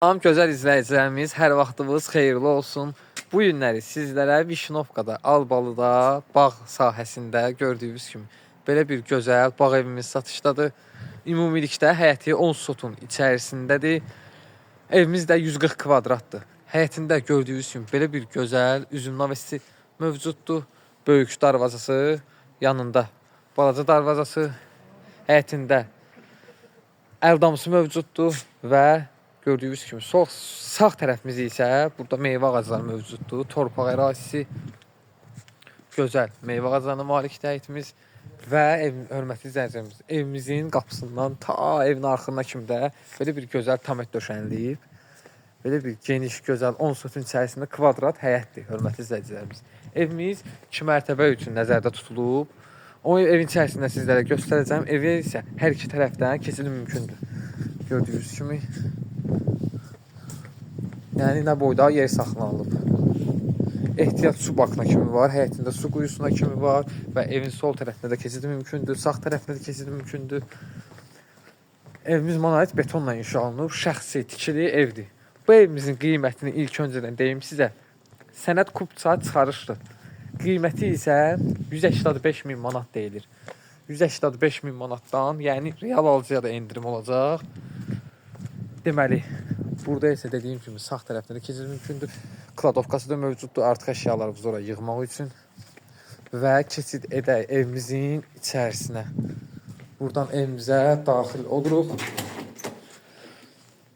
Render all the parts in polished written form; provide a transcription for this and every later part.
Salam gözəl izləyicilərimiz, hər vaxtınız xeyirli olsun. Bu günləri sizlərə Vişnovkada, Albalıda, bağ sahəsində gördüyünüz kimi belə bir gözəl bağ evimiz satışdadır. Ümumilikdə həyəti 10 sotun içərisindədir. Evimiz də 140 kvadratdır. Həyətində gördüyünüz kimi belə bir gözəl üzüm navəsi mövcuddur. Böyük darvazası, yanında balaca darvazası, həyətində əldamısı mövcuddur və gördüyünüz kimi sağ tərəfimiz isə burada meyvə ağacları mövcuddur. Torpaq ərazisi, gözəl meyvə ağaclarına malikdir həyətimiz və hörmətli izləyicilərimiz, evimizin qapısından ta evin arxasına kimi də belə bir gözəl tamet döşənilib. Belə bir geniş, gözəl 10 sotun içərisində kvadrat həyətdir, hörmətli izləyicilərimiz. Evimiz 2 mərtəbə üçün nəzərdə tutulub. O evin içərisində sizlərə göstərəcəm. Evə isə hər iki tərəfdən keçid mümkündür. Gördüyünüz kimi. Yəni nə boyda yer saxlanılıb. Ehtiyat su bakına kimi var, həyətində su quyusuna kimi var və evin sol tərəfində də keçid mümkündür, sağ tərəfində də keçid mümkündür. Evimiz monolit betonla inşa olunub, şəxsi tikili evdir. Bu evimizin qiymətini ilk öncədən deyim sizə. Sənəd kubça çıxarışdır. Qiyməti isə 185 min manat deyilir. 185 min manatdan, yəni real alıcıya da endirim olacaq. Deməli, burada isə dediyim kimi sağ tərəfdə də keçid mümkündür. Kladovkası da mövcuddur artıq əşyalarımızı oraya yığmaq üçün. Və keçid edək evimizin içərisinə. Buradan evimizə daxil oluruq.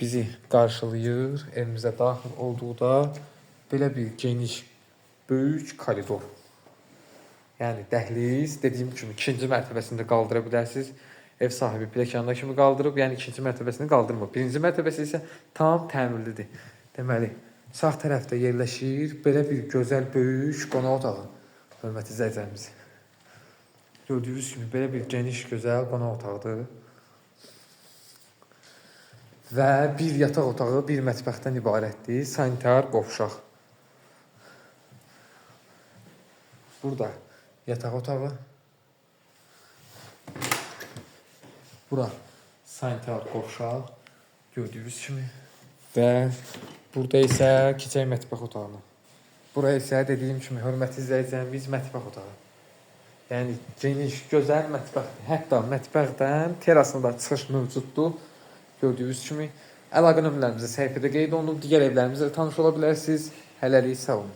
Bizi qarşılayır. Evimizə daxil olduqda belə bir geniş, böyük koridor. Yəni dəhliz, dediyim kimi ikinci mərtəbəsində qaldıra bilərsiniz. Ev sahibi pilləkanda kimi qaldırıb, yəni ikinci mərtəbəsini qaldırmır. Birinci mərtəbəsi isə tam təmirlidir. Deməli, sağ tərəfdə yerləşir belə bir gözəl, böyük qonaq otağı. Hörmətli izləyicilərimiz. Gördüyünüz kimi belə bir geniş, gözəl qonaq otağıdır. Və bir yataq otağı, bir mətbəxdən ibarətdir. Sanitar qovşaq. Burada yataq otağı. Bura sanitar qovşaq. Gördüyünüz kimi. Və burada isə keçək mətbəx otağına. Bura isə dediyim kimi hörmətli izləyicilərimiz mətbəx otağı. Yəni geniş, gözəl mətbəxdir. Hətta mətbəxdən terasında çıxış mövcuddur. Gördüyünüz kimi əlaqə nömrələrimizə səhifədə qeyd olunub. Digər evlərimizlə tanış ola bilərsiniz. Hələlik sağ olun.